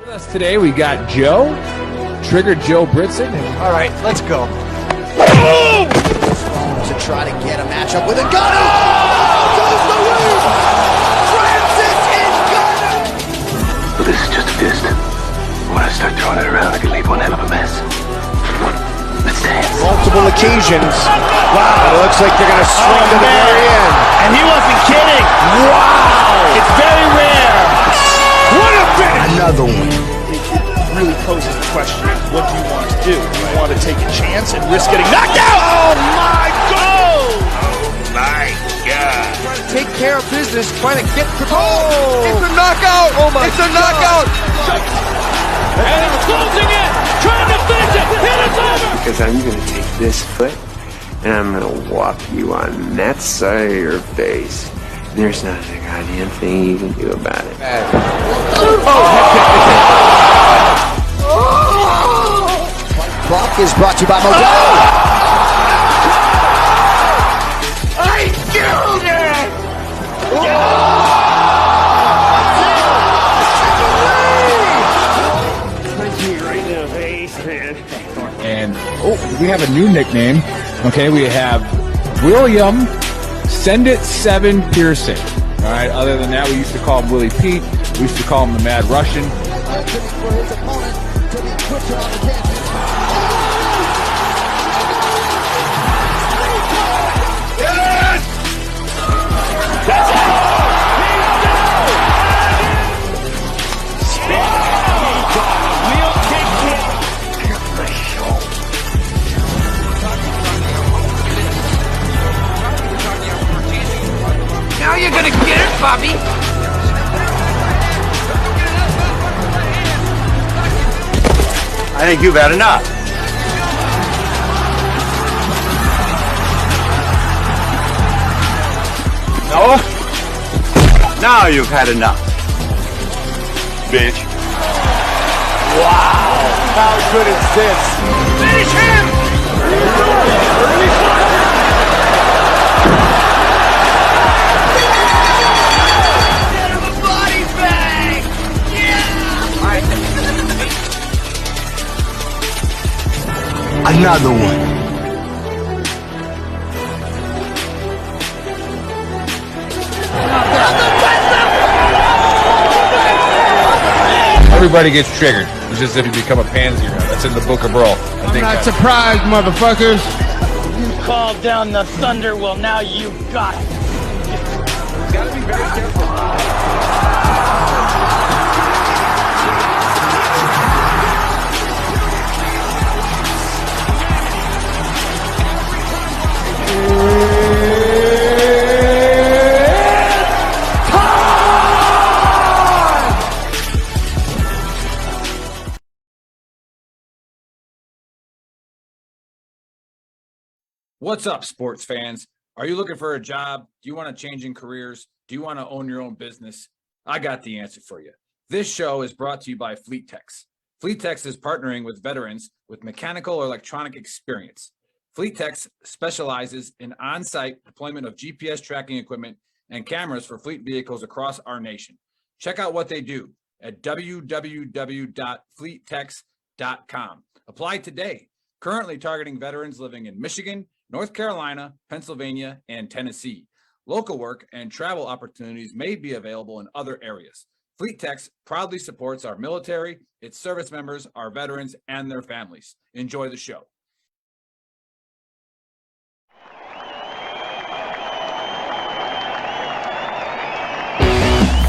With us today, we got Joe, Trigger Joe Britson. All right, let's go. To try to get a matchup with a gunner. Oh, goes the roof. Francis is gunner. Well, this is just a fist. When I start throwing it around, I can leave one hell of a mess. Let's dance. Multiple occasions. Wow. It looks like they're going to swing to the very end. And he wasn't kidding. Wow. It's very rare. What a finish. Another one. It really poses the question, what do you want to do? Do you want to take a chance and risk getting knocked out? Oh, my God. Oh, my God. Trying to take care of business, trying to get the goal. It's a knockout. Oh, my It's a knockout. And it's closing in, trying to finish it, and it's over! Because I'm going to take this foot, and I'm going to whop you on that side of your face. There's not a goddamn thing you can do about it. Clock is brought to you by Modelo. I killed it! And we have a new nickname. Okay, we have William Send It 7 Pearson. All right, other than that, we used to call him Willie Pete. We used to call him the Mad Russian. Now you're gonna get it, Bobby! I think you've had enough. No? Now you've had enough. Bitch. Wow. How good is this? Finish him! Another one. Everybody gets triggered. It's just if you become a pansy. That's in the Book of Brawl. I'm not surprised, motherfuckers. You called down the thunder, well now you got it. Gotta be very careful. What's up, sports fans? Are you looking for a job? Do you want to change in careers? Do you want to own your own business? I got the answer for you. This show is brought to you by FleetTex. FleetTex is partnering with veterans with mechanical or electronic experience. FleetTex specializes in on-site deployment of GPS tracking equipment and cameras for fleet vehicles across our nation. Check out what they do at www.fleettex.com. Apply today. Currently targeting veterans living in Michigan, North Carolina, Pennsylvania, and Tennessee. Local work and travel opportunities may be available in other areas. FleetTex proudly supports our military, its service members, our veterans, and their families. Enjoy the show.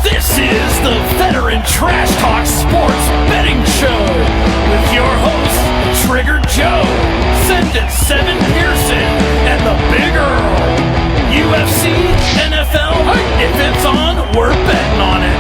This is the Veteran Trash Talk Sports Betting Show with your hosts, Trigger Joe, Send It 7 Pearson, and the Big Earl. UFC, NFL, if it's on, we're betting on it.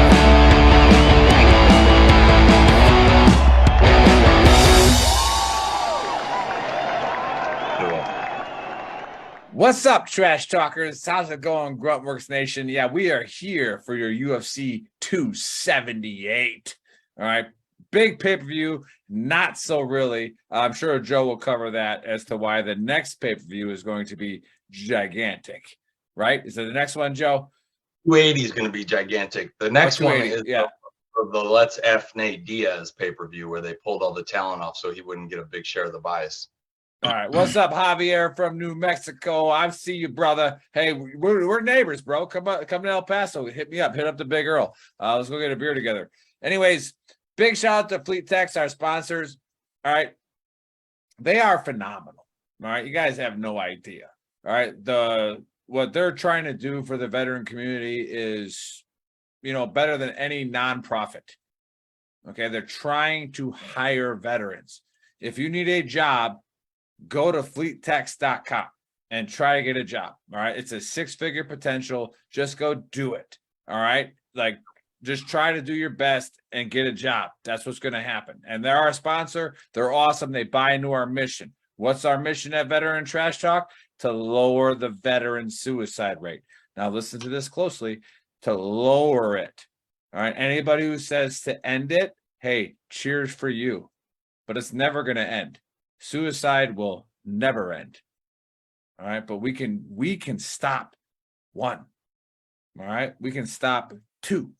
What's up, Trash Talkers? How's it going, Gruntworks Nation? Yeah, we are here for your UFC 278. All right. Big pay-per-view, not so really. I'm sure Joe will cover that as to why the next pay-per-view is going to be gigantic, right? Is it the next one, Joe? 280 is going to be gigantic. The next one is of the Let's F Nate Diaz pay-per-view where they pulled all the talent off so he wouldn't get a big share of the bias. All right. What's up, Javier from New Mexico? I see you, brother. Hey, we're neighbors, bro. Come to El Paso. Hit me up. Hit up the Big Earl. Let's go get a beer together. Anyways, big shout out to Fleet Techs, our sponsors. All right. They are phenomenal. All right. You guys have no idea. All right. What they're trying to do for the veteran community is, better than any nonprofit. Okay. They're trying to hire veterans. If you need a job, go to fleettechs.com and try to get a job. All right. It's a 6-figure potential. Just go do it. All right. Like, just try to do your best and get a job. That's what's going to happen. And they're our sponsor. They're awesome. They buy into our mission. What's our mission at Veteran Trash Talk? To lower the veteran suicide rate. Now, listen to this closely. To lower it. All right. Anybody who says to end it, hey, cheers for you. But it's never going to end. Suicide will never end. All right. But we can stop 1. All right. We can stop 2.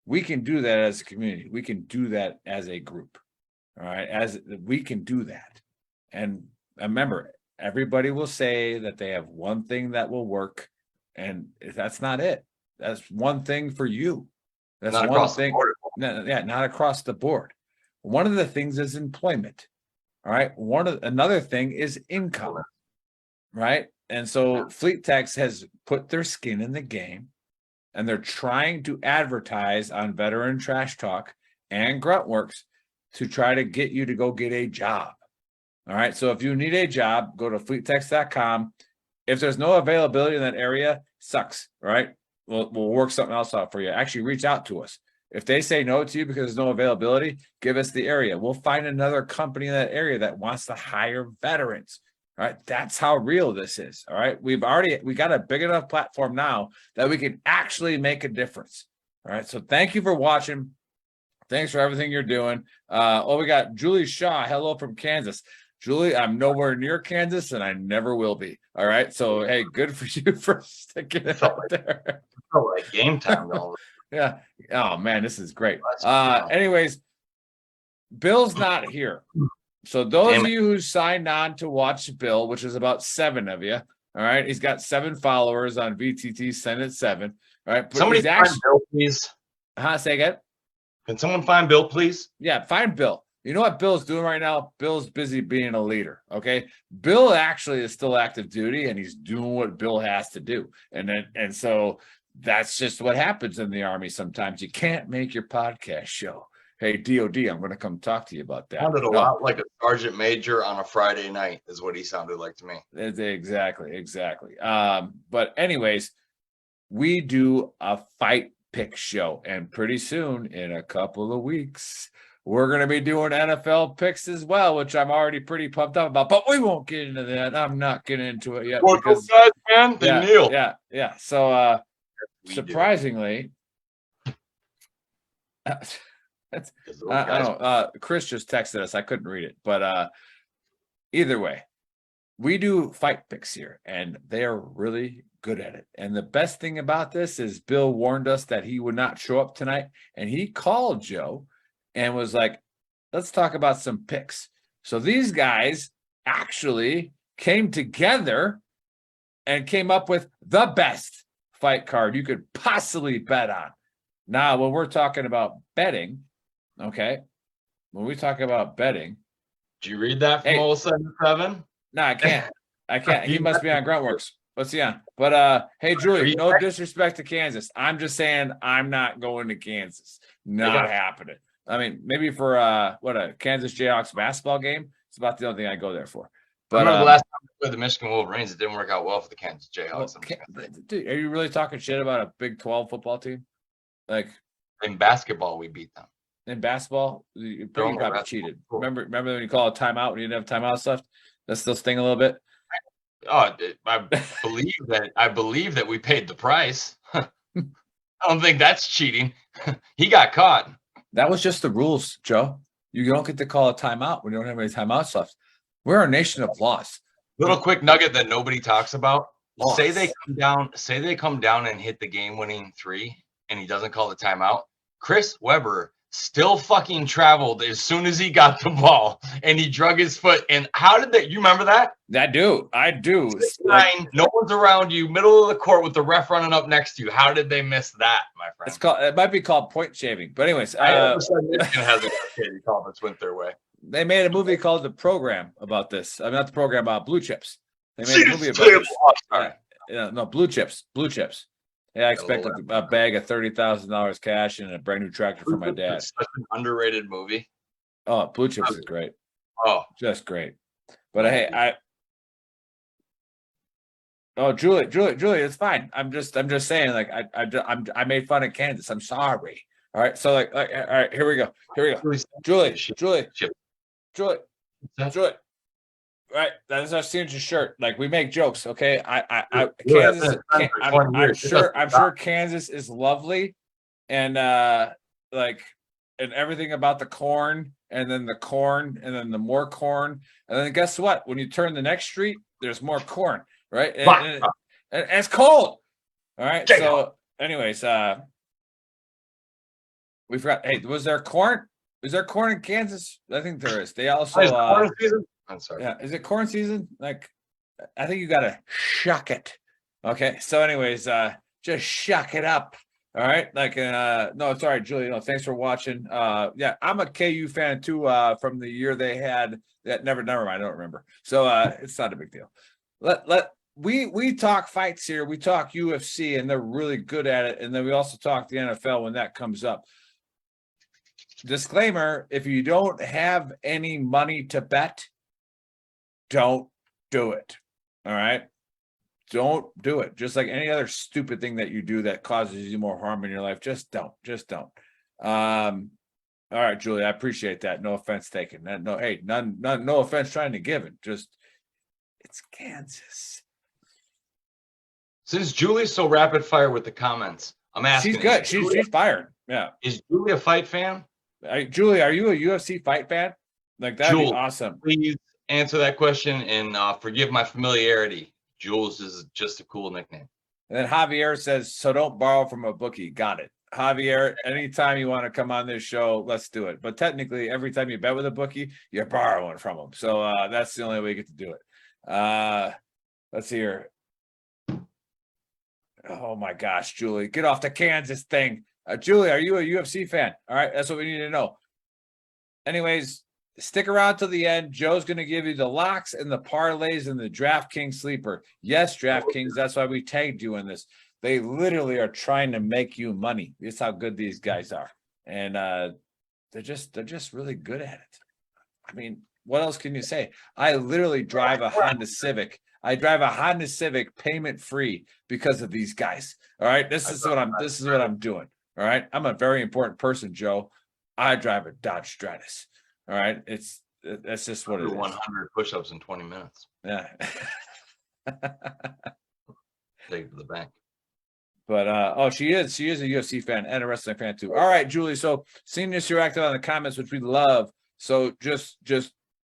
We can do that as a community. We can do that as a group. All right. We can do that. And remember, everybody will say that they have one thing that will work. And that's not it. That's one thing for you. That's not one thing. Not across the board. One of the things is employment. All right. Another thing is income. Right. And so Fleet Techs has put their skin in the game, and they're trying to advertise on Veteran Trash Talk and Gruntworks to try to get you to go get a job. All right. So if you need a job, go to fleettechs.com. If there's no availability in that area, sucks. All right. We'll work something else out for you. Actually, reach out to us. If they say no to you because there's no availability, give us the area. We'll find another company in that area that wants to hire veterans. All right. That's how real this is. All right. We got a big enough platform now that we can actually make a difference. All right. So thank you for watching. Thanks for everything you're doing. We got Julie Shaw. Hello from Kansas. Julie, I'm nowhere near Kansas and I never will be. All right. So, hey, good for you for sticking it out there. Like game time, though. Yeah. Oh, man, this is great. Anyways, Bill's not here. So those of you who signed on to watch Bill, which is about 7 of you, all right, he's got 7 followers on VTT, send it 7. All right. But somebody find Bill, please. Say again? Can someone find Bill, please? Yeah, find Bill. You know what Bill's doing right now? Bill's busy being a leader, okay? Bill actually is still active duty, and he's doing what Bill has to do. And so that's just what happens in the Army sometimes. You can't make your podcast show. Hey, DOD, I'm going to come talk to you about that. Sounded a lot like a sergeant major on a Friday night is what he sounded like to me. Exactly. But anyways, we do a fight pick show, and pretty soon, in a couple of weeks, we're going to be doing NFL picks as well, which I'm already pretty pumped up about, but we won't get into that. I'm not getting into it yet. Because, guys, man, they kneel. Yeah. So, surprisingly, I don't know. Chris just texted us. I couldn't read it, but either way, we do fight picks here, and they are really good at it. And the best thing about this is Bill warned us that he would not show up tonight, and he called Joe and was like, let's talk about some picks. So these guys actually came together and came up with the best fight card you could possibly bet on. Now, when we're talking about betting, okay, when we talk about betting. Did you read that from 077? No, I can't. He must be on Gruntworks. What's he on? But hey, Julie, no disrespect to Kansas. I'm just saying I'm not going to Kansas. Not happening. I mean, maybe for a Kansas Jayhawks basketball game. It's about the only thing I go there for. But I remember the last time we played the Michigan Wolverines, it didn't work out well for the Kansas Jayhawks. Dude, are you really talking shit about a Big 12 football team? Like in basketball, we beat them. In basketball, you probably cheated. Remember when you call a timeout when you didn't have timeouts left? That still sting a little bit. Oh, I believe that we paid the price. I don't think that's cheating. He got caught. That was just the rules, Joe. You don't get to call a timeout when you don't have any timeouts left. We're a nation of loss. Little quick nugget that nobody talks about. Loss. Say they come down and hit the game-winning 3, and he doesn't call the timeout. Chris Webber still fucking traveled as soon as he got the ball, and he drug his foot. And how did that? You remember that? I do. 6'9", no one's around you, middle of the court with the ref running up next to you. How did they miss that, my friend? It might be called point shaving. But anyways, Michigan has a kid comments went their way. They made a movie called The Program about this. I mean, not The Program, about Blue Chips. They made a movie about this. No, Blue Chips. Blue Chips. Yeah, I expect a bag of $30,000 cash and a brand new tractor for my dad. It's such an underrated movie. Oh, Blue Chips is great. Oh, just great. But hey, Julie, it's fine. I'm just saying, like, I made fun of Kansas. I'm sorry. All right. So all right, here we go. Julie. Right, that's our signature shirt. Like, we make jokes, okay? Kansas. I'm sure Kansas is lovely, and and everything about the corn, and then the corn, and then the more corn, and then guess what? When you turn the next street, there's more corn, right? And it's cold. All right. So, anyways, we forgot. Hey, was there corn? Is there corn in Kansas? I think there is. They also. Corn season? I'm sorry. Yeah, is it corn season? Like, I think you gotta shuck it. Okay, so anyways, just shuck it up. All right, like, no, it's all right, Julie. No, thanks for watching. Yeah, I'm a KU fan too. From the year they had that. Never mind. I don't remember. So it's not a big deal. We talk fights here. We talk UFC, and they're really good at it. And then we also talk the NFL when that comes up. Disclaimer: if you don't have any money to bet, don't do it. All right. Don't do it. Just like any other stupid thing that you do that causes you more harm in your life. Just don't. All right, Julie, I appreciate that. No offense taken. No offense trying to give it. Just, it's Kansas. Since Julie's so rapid fire with the comments, I'm asking. She's good. She's fired. Yeah. Is Julie a fight fan? Julie, are you a UFC fight fan? Like, that'd be awesome. Please answer that question and forgive my familiarity. Jules is just a cool nickname. And then Javier says, so don't borrow from a bookie. Got it. Javier, anytime you want to come on this show, let's do it. But technically, every time you bet with a bookie, you're borrowing from them. So that's the only way you get to do it. Let's see here. Oh, my gosh, Julie. Get off the Kansas thing. Julie, are you a UFC fan? All right, that's what we need to know. Anyways, stick around till the end. Joe's going to give you the locks and the parlays and the DraftKings sleeper. Yes, DraftKings, that's why we tagged you in this. They literally are trying to make you money. That's how good these guys are. And they're just really good at it. I mean, what else can you say? I literally drive a Honda Civic. I drive a Honda Civic payment free because of these guys. All right. This is what I'm doing. All right. I'm a very important person, Joe. I drive a Dodge Stratus. All right. That's just what it is. 100 push-ups in 20 minutes. Yeah. Take it to the bank. But she is a UFC fan and a wrestling fan too. All right, Julie. So seeing this, you're active on the comments, which we love. So just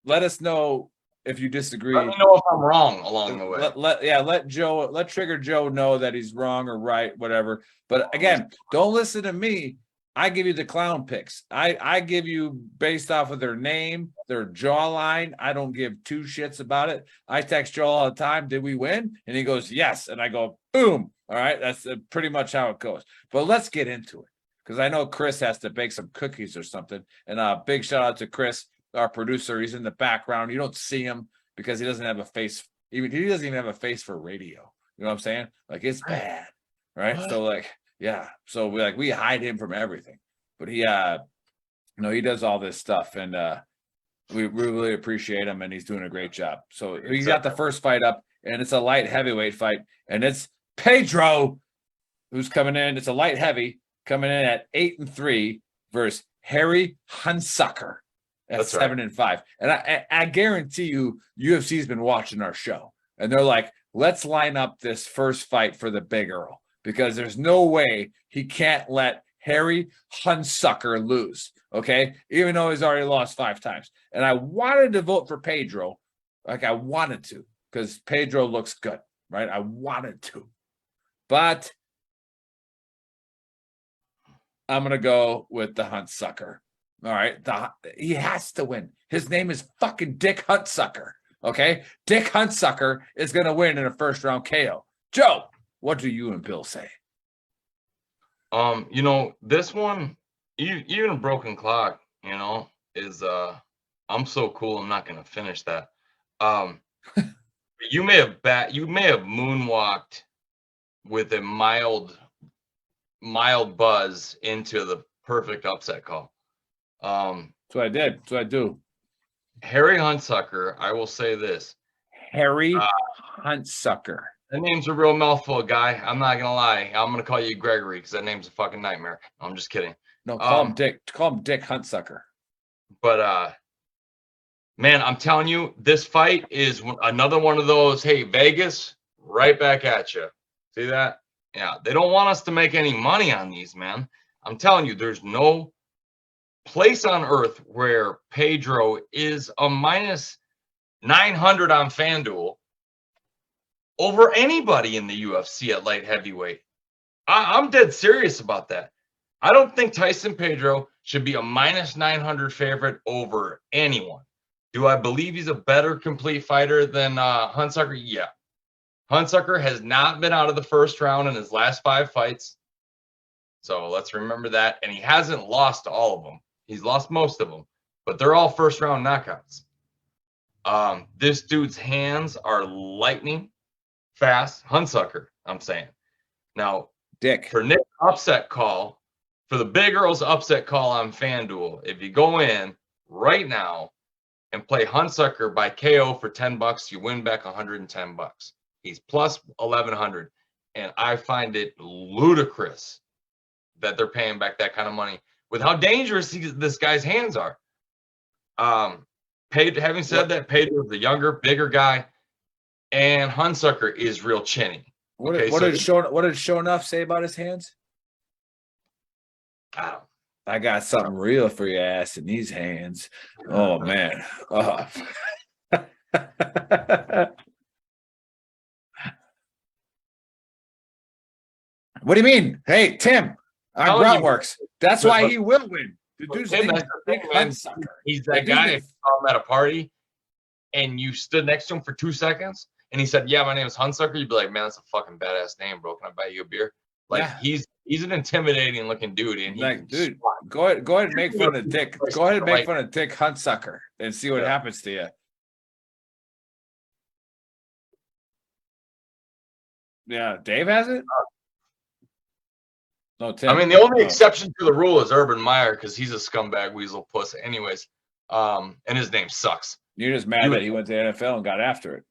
let us know if you disagree. Let me know if I'm wrong along the way. Let Trigger Joe know that he's wrong or right, whatever. But again, don't listen to me. I give you the clown picks. I give you based off of their name, their jawline. I don't give two shits about it. I text Joe all the time, did we win? And he goes, yes. And I go, boom. All right. That's pretty much how it goes. But let's get into it because I know Chris has to bake some cookies or something. And a big shout out to Chris, our producer. He's in the background. You don't see him because he doesn't have a face. He doesn't even have a face for radio. You know what I'm saying? Like, it's bad. Right. What? So like, yeah. So we hide him from everything, but he does all this stuff and we really appreciate him and he's doing a great job. So he got the first fight up and it's a light heavyweight fight and it's Pedro who's coming in. It's a light heavy coming in at 8-3 versus Harry Hunsucker at 7-5. And I guarantee you UFC's been watching our show and they're like, let's line up this first fight for the Big Earl. Because there's no way he can't let Harry Hunsucker lose, okay? Even though he's already lost 5 times. And I wanted to vote for Pedro, like I wanted to, because Pedro looks good, right? I wanted to. But I'm going to go with the Huntsucker. All right. He has to win. His name is fucking Dick Huntsucker. Okay. Dick Huntsucker is going to win in a first round KO. Joe, what do you and Bill say? This one, even a broken clock, is I'm so cool. I'm not going to finish that. You may have moonwalked with a mild buzz into the perfect upset call. That's what I did. That's what I do. Harry Huntsucker, I will say this. Harry Huntsucker. That name's a real mouthful, guy. I'm not gonna lie. I'm gonna call you Gregory because that name's a fucking nightmare. I'm just kidding. No, call him Dick. Call him Dick Huntsucker. But man, I'm telling you, this fight is another one of those. Hey, Vegas, right back at you. See that? Yeah, they don't want us to make any money on these, man. I'm telling you, there's no place on earth where Pedro is a minus 900 on FanDuel over anybody in the UFC at light heavyweight. I'm dead serious about that. I don't think Tyson Pedro should be a minus 900 favorite over anyone. Do I believe he's a better complete fighter than Huntsucker? Yeah. Huntsucker has not been out of the first round in his last 5 fights. So let's remember that. And he hasn't lost all of them. He's lost most of them, but they're all first round knockouts. This dude's hands are lightning fast. Huntsucker, I'm saying. Now, Dick. For Nick's upset call, for the big girls upset call on FanDuel, if you go in right now and play Huntsucker by KO for $10, you win back $110. He's plus 1,100. And I find it ludicrous that they're paying back that kind of money with how dangerous this guy's hands are. Having said that, Pedro is the younger, bigger guy, and Huntsucker is real chinny. What did Shonuff say about his hands? I got something real for your ass in these hands. Oh man. Oh. What do you mean? Hey, Tim, on Groundworks. That's why he will win. The dude's Tim, that's the thing, man. He's that guy if you saw him at a party and you stood next to him for 2 seconds and he said, "Yeah, my name is Huntsucker," you'd be like, "Man, that's a fucking badass name, bro. Can I buy you a beer?" Like he's an intimidating looking dude, and dude, go ahead and make fun of Dick. Go ahead and make fun of Dick Huntsucker and see what happens to you. Yeah, Dave has it. No, Tim. I mean, the only exception to the rule is Urban Meyer because he's a scumbag weasel puss. Anyways, and his name sucks. You're just mad that he went to the NFL and got after it.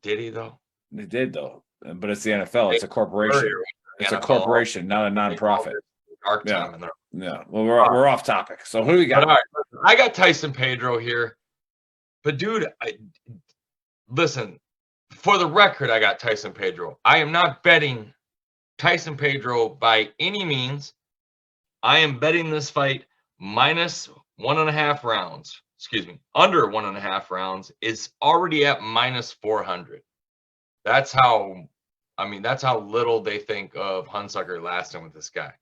Did he though? He did though, but it's the NFL. It's a corporation. It's a corporation, not a nonprofit. Yeah. Well, we're off topic. So who do we got? All right, I got Tyson Pedro here, but dude, listen. For the record, I got Tyson Pedro. I am not betting Tyson Pedro by any means. I am betting this fight minus 1.5 rounds. Excuse me, under 1.5 rounds is already at minus 400. That's how little they think of Huntsucker lasting with this guy.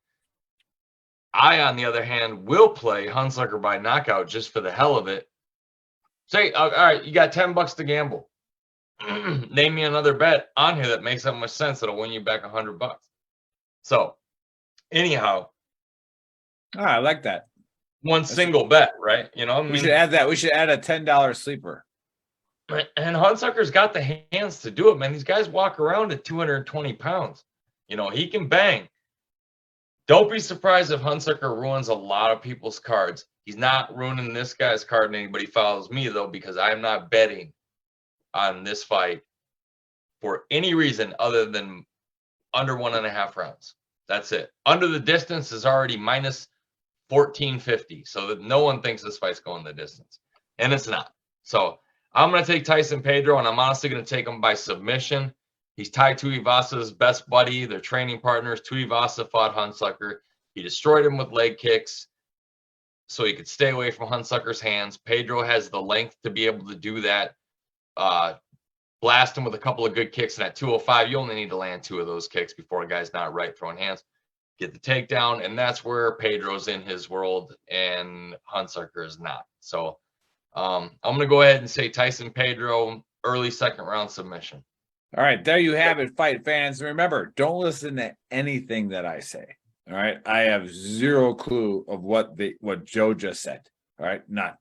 I, on the other hand, will play Huntsucker by knockout just for the hell of it. Say, all right, you got $10 to gamble. Name me another bet on here that makes that much sense that'll win you back $100. So, anyhow, I like that. That's single bet, right? We should add that. We should add a $10 sleeper. And Huntsucker's got the hands to do it, man. These guys walk around at 220 pounds. He can bang. Don't be surprised if Huntsucker ruins a lot of people's cards. He's not ruining this guy's card and anybody follows me, though, because I'm not betting on this fight for any reason other than under 1.5 rounds. That's it. Under the distance is already minus 1450, so that no one thinks this fight's going the distance, and it's not. So I'm going to take Tyson Pedro, and I'm honestly going to take him by submission. He's Tai Tuivasa's best buddy. They're training partners. Tuivasa fought Huntsucker. He destroyed him with leg kicks so he could stay away from Huntsucker's hands. Pedro has the length to be able to do that. Blast him with a couple of good kicks, and at 205, you only need to land 2 of those kicks before a guy's not right throwing hands. get the takedown, and that's where Pedro's in his world and Hunsucker is not. So I'm going to go ahead and say Tyson Pedro, early second round submission. All right, there you have it, fight fans. Remember, don't listen to anything that I say. All right, I have zero clue of what Joe just said. All right, none.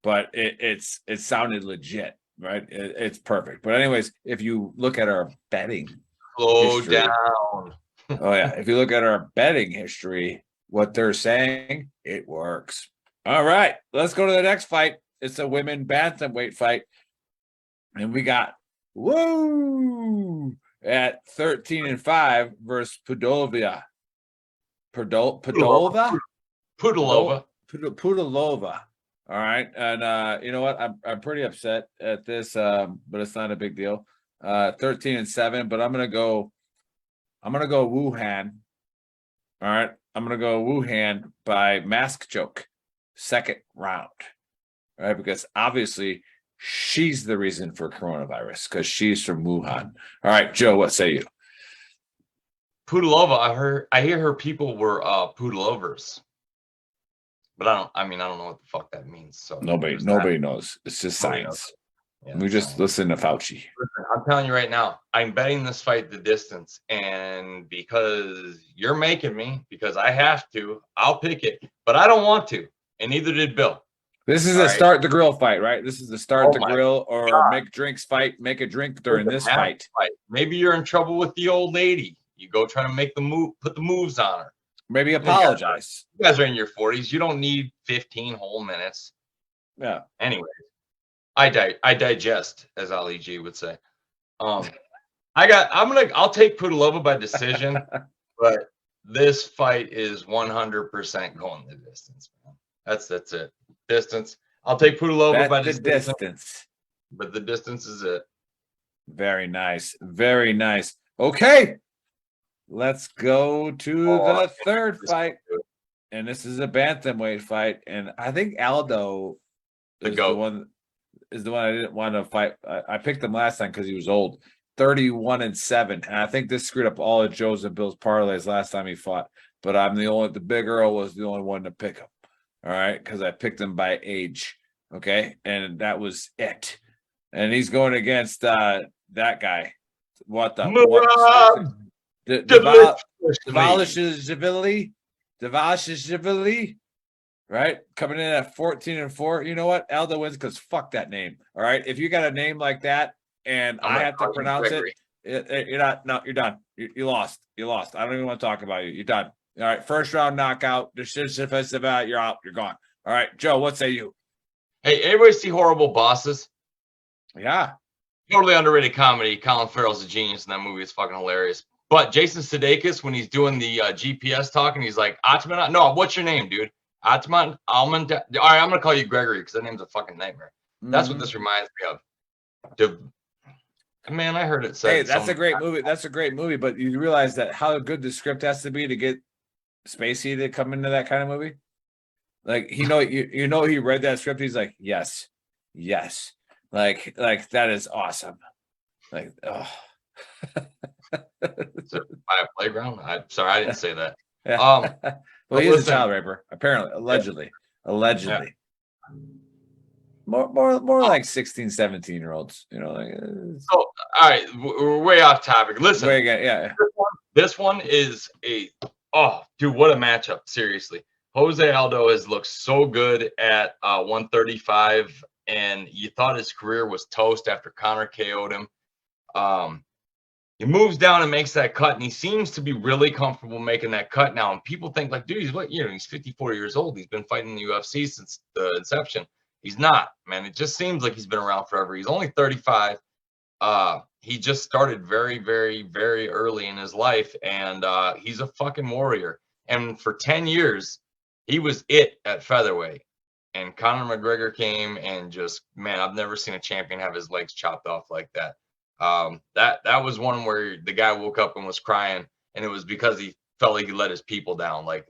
But it sounded legit, right? It's perfect. But anyways, if you look at our betting history, down. Oh yeah, if you look at our betting history, what they're saying, it works. All right, let's go to the next fight. It's a women bantamweight fight, and we got at 13-5 versus Pudilova. All right, and you know what? I'm pretty upset at this, but it's not a big deal. 13-7, but I'm gonna go Wuhan. All right, I'm gonna go Wuhan by mask choke, second round. All right, because obviously she's the reason for coronavirus because she's from Wuhan. All right, Joe, what say you? Pudilova, I hear her people were Pudilovers. But I don't know what the fuck that means. So nobody knows. It's just science. Yeah, we just listen to Fauci. Listen, I'm telling you right now, I'm betting this fight the distance. And because you're making me, because I have to, I'll pick it. But I don't want to. And neither did Bill. This is a start the grill fight, right? This is the start the grill or make drinks fight. Make a drink during this fight. Maybe you're in trouble with the old lady. You go try to make the move, put the moves on her. Maybe apologize. You guys are in your 40s. You don't need 15 whole minutes. Yeah. Anyways, I digest, as Ali G would say. I'll take Pudilova by decision, but this fight is 100% going the distance, man. That's it. Distance. I'll take Pudilova by decision. But the distance is it. Very nice. Very nice. Okay. Let's go to the third fight. And this is a bantamweight fight. And I think Aldo is the one I didn't want to fight. I picked him last time because he was old. 31-7. And I think this screwed up all of Joe's and Bill's parlays last time he fought. But the Big Earl was the only one to pick him. All right. Because I picked him by age. Okay. And that was it. And he's going against that guy. Devashishvili, right? Coming in at 14-4. You know what? Aldo wins because fuck that name. All right. If you got a name like that and I have to pronounce you're not. No, you're done. You lost. You lost. I don't even want to talk about you. You're done. All right. First round knockout. You're out. You're gone. All right, Joe. What say you? Hey, everybody see Horrible Bosses? Yeah. Totally underrated comedy. Colin Farrell's a genius in that movie. It's fucking hilarious. But Jason Sudeikis, when he's doing the GPS talking, he's like, Atman. No, what's your name, dude? Atman Almond. All right, I'm gonna call you Gregory because that name's a fucking nightmare. That's what this reminds me of. Man, I heard it said. Hey, that's a great movie. That's a great movie. But you realize that how good the script has to be to get Spacey to come into that kind of movie. Like he read that script. He's like, yes. Like that is awesome. Like, oh. By a playground? I'm I didn't say that. Yeah. Well, he's a child raper, apparently, allegedly. Yeah. More like 16, 17-year-olds, you know. So, all right, we're way off topic. Listen, this one is dude, what a matchup! Seriously, Jose Aldo has looked so good at 135, and you thought his career was toast after Conor KO'd him. He moves down and makes that cut, and he seems to be really comfortable making that cut now. And people think like, dude, he's 54 years old. He's been fighting in the UFC since the inception. He's not, man. It just seems like he's been around forever. He's only 35. He just started very, very, very early in his life, and he's a fucking warrior. And for 10 years, he was it at featherweight. And Conor McGregor came and just, man, I've never seen a champion have his legs chopped off like that. That was one where the guy woke up and was crying, and it was because he felt like he let his people down. Like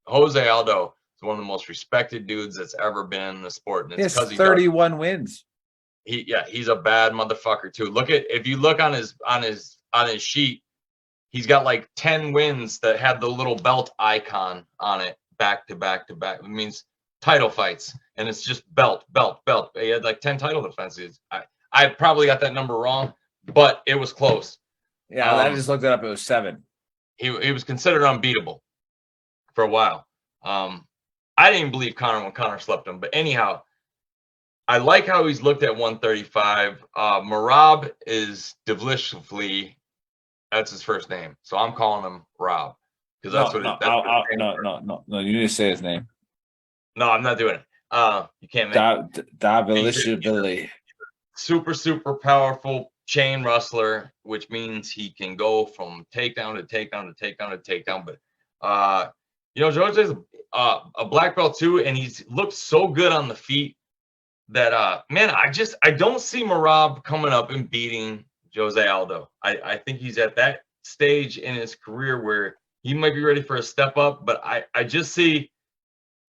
Jose Aldo is one of the most respected dudes that's ever been in the sport, and it's because he 31 wins. He's a bad motherfucker too. If you look on his sheet, he's got like 10 wins that had the little belt icon on it back to back to back. It means title fights, and it's just belt. He had like 10 title defenses. I probably got that number wrong, but it was close. Yeah, I just looked it up. It was 7. He was considered unbeatable for a while. I didn't believe Conor when Conor slept him, but anyhow, I like how he's looked at 135. Merab is Devlishvili. That's his first name, so I'm calling him Rob because that's what. No. You need to say his name. No, I'm not doing it. You can't make Devlishvili. Super powerful chain wrestler, which means he can go from takedown to takedown to takedown to takedown. But Jose's a black belt too, and he's looked so good on the feet that man, I don't see Merab coming up and beating Jose Aldo. I think he's at that stage in his career where he might be ready for a step up, but I just see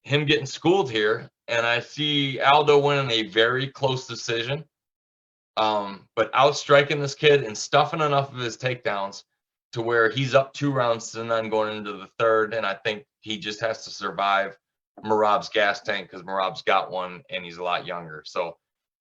him getting schooled here, and I see Aldo winning a very close decision. But outstriking this kid and stuffing enough of his takedowns to where he's up 2 rounds and then going into the third, and I think he just has to survive Merab's gas tank because Merab's got one and he's a lot younger. So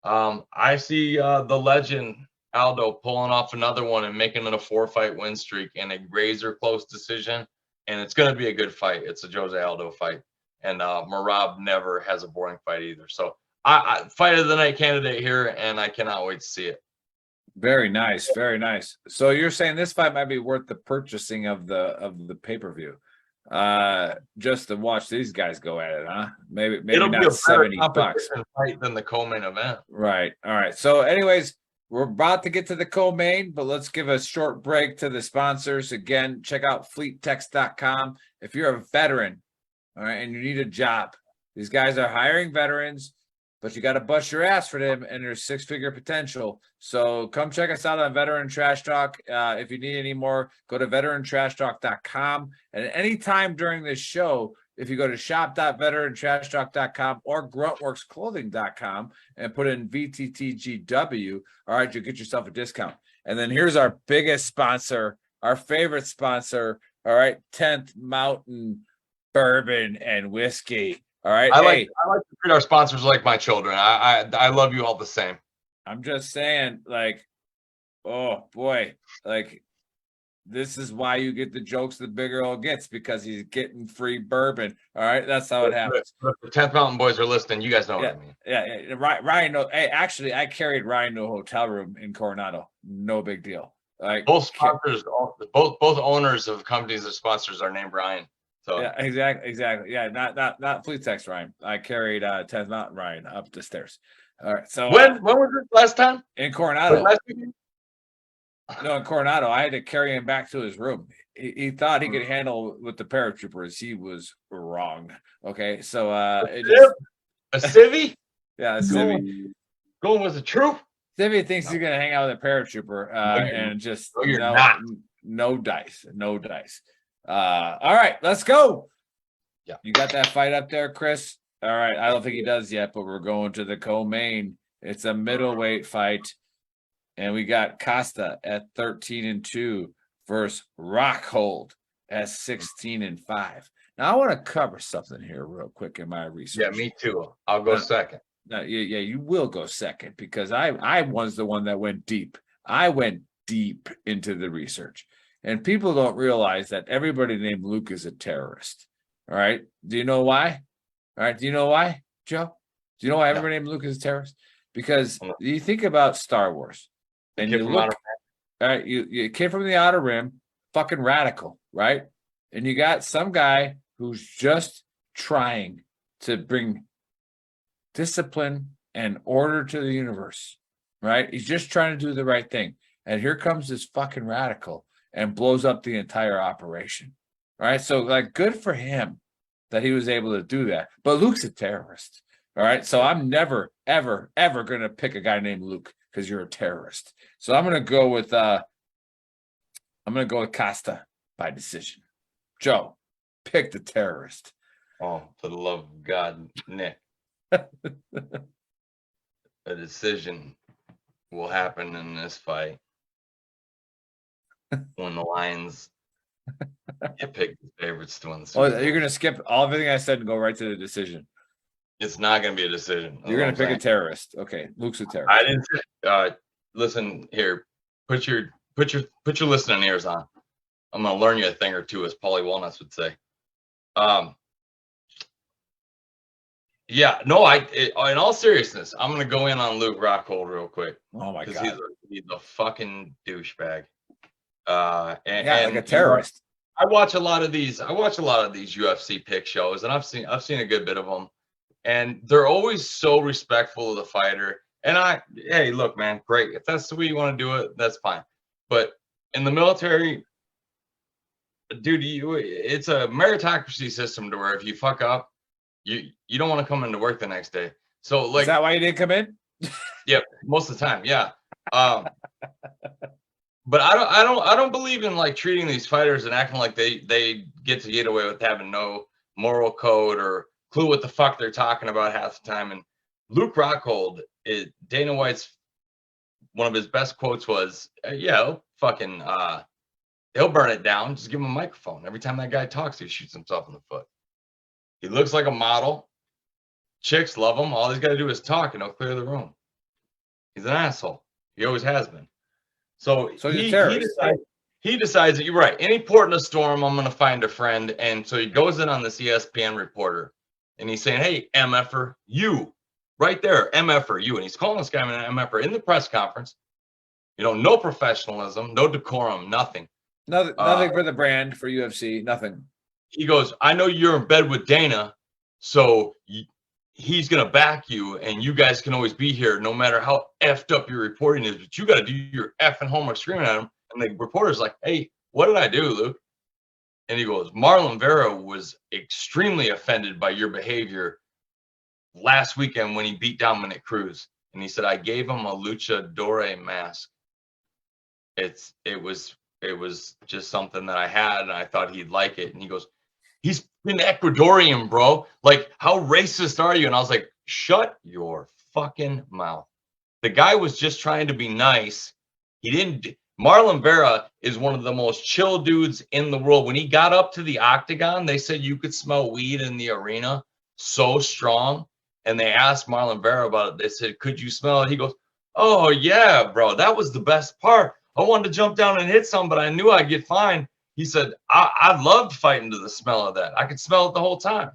I see the legend Aldo pulling off another one and making it a 4-fight win streak and a razor close decision, and it's going to be a good fight. It's a Jose Aldo fight, and Merab never has a boring fight either. So I fight of the night candidate here, and I cannot wait to see it. Very nice, very nice. So you're saying this fight might be worth the purchasing of the pay-per-view, just to watch these guys go at it, huh? Maybe It'll not be a $70 fight than the co-main event. Right. All right. So, anyways, we're about to get to the co-main, but let's give a short break to the sponsors. Again, check out fleettex.com. If you're a veteran, all right, and you need a job, these guys are hiring veterans, but you got to bust your ass for them, and there's 6-figure potential. So come check us out on Veteran Trash Talk. If you need any more, go to veterantrashtalk.com. And at any time during this show, if you go to shop.veterantrashtalk.com or gruntworksclothing.com and put in VTTGW, all right, you'll get yourself a discount. And then here's our biggest sponsor, our favorite sponsor, all right, 10th Mountain Bourbon and Whiskey. All right. I like to treat our sponsors like my children. I love you all the same. I'm just saying, like, oh boy, like this is why you get the jokes the big girl gets, because he's getting free bourbon. All right, that's how it happens. If the 10th Mountain boys are listening, you guys know what I mean. Yeah. Ryan, hey, actually, I carried Ryan to a hotel room in Coronado. No big deal. Like both sponsors, both owners of companies that sponsors are named Ryan. So yeah, exactly. Yeah, not Fleet Text Ryan. I carried 10th Mountain Ryan up the stairs. All right. So when was it last time? In Coronado. No, in Coronado, I had to carry him back to his room. He thought he could handle with the paratroopers. He was wrong. Okay, so a civvy? Yeah, a civvy. Going with the troop? Civvy thinks he's gonna hang out with a paratrooper, and just no dice. All right, let's go. Yeah, you got that fight up there, Chris? All right, I don't think he does yet, but we're going to the co-main. It's a middleweight fight, and we got Costa at 13-2 versus Rockhold at 16-5. Now I want to cover something here real quick in my research. Yeah, me too. I'll go second. Yeah, you will go second because I was the one that went deep. I went deep into the research. And people don't realize that everybody named Luke is a terrorist. All right. Do you know why? All right. Do you know why, Joe? Do you know why everybody named Luke is a terrorist? Because you think about Star Wars and you look, all right, you came from the Outer Rim, fucking radical, right? And you got some guy who's just trying to bring discipline and order to the universe, right? He's just trying to do the right thing. And here comes this fucking radical and blows up the entire operation. All right. So, like, good for him that he was able to do that. But Luke's a terrorist. All right. So I'm never, ever, ever going to pick a guy named Luke because you're a terrorist. So I'm going to go with Costa by decision. Joe, pick the terrorist. Oh, for the love of God, Nick. A decision will happen in this fight. when the Lions get picked as favorites to win the Super Oh, Bowl. you're gonna skip all everything I said and go right to the decision. It's not going to be a decision. You're gonna pick a terrorist. Okay, Luke's a terrorist. I didn't. Listen here. Put your listening ears on. I'm going to learn you a thing or two, as Paulie Walnuts would say. Yeah. No. In all seriousness, I'm going to go in on Luke Rockhold real quick. Oh my god. He's a fucking douchebag. Like a terrorist. I watch a lot of these UFC pick shows, and I've seen a good bit of them, and they're always so respectful of the fighter. And hey, look, man, great. If that's the way you want to do it, that's fine. But in the military, dude, it's a meritocracy system to where if you fuck up, you don't want to come into work the next day. So like, is that why you didn't come in? Yep, most of the time, yeah. But I don't believe in like treating these fighters and acting like they get away with having no moral code or clue what the fuck they're talking about half the time. And Luke Rockhold, Dana White's one of his best quotes was, "Yeah, he'll burn it down. Just give him a microphone. Every time that guy talks, he shoots himself in the foot. He looks like a model. Chicks love him. All he's got to do is talk, and he'll clear the room. He's an asshole. He always has been." So he decides that you're right. Any port in a storm, I'm going to find a friend. And so he goes in on this ESPN reporter and he's saying, "Hey, MFer, you right there, MFer, you." And he's calling this guy an MFer in the press conference. No professionalism, no decorum, nothing. Nothing for the brand, for UFC, nothing. He goes, "I know you're in bed with Dana, so he's going to back you, and you guys can always be here no matter how effed up your reporting is, but you got to do your effing homework," screaming at him. And the reporter's like, "Hey, what did I do, Luke?" And he goes, "Marlon Vera was extremely offended by your behavior last weekend when he beat Dominic Cruz." And he said, "I gave him a luchador mask. It was just something that I had, and I thought he'd like it." And he goes, "He's an Ecuadorian, bro. Like, how racist are you?" And I was like, shut your fucking mouth. The guy was just trying to be nice. Marlon Vera is one of the most chill dudes in the world. When he got up to the octagon, they said you could smell weed in the arena so strong. And they asked Marlon Vera about it. They said, "Could you smell it?" He goes, "Oh, yeah, bro. That was the best part. I wanted to jump down and hit some, but I knew I'd get fined." He said, I loved fighting to the smell of that. I could smell it the whole time.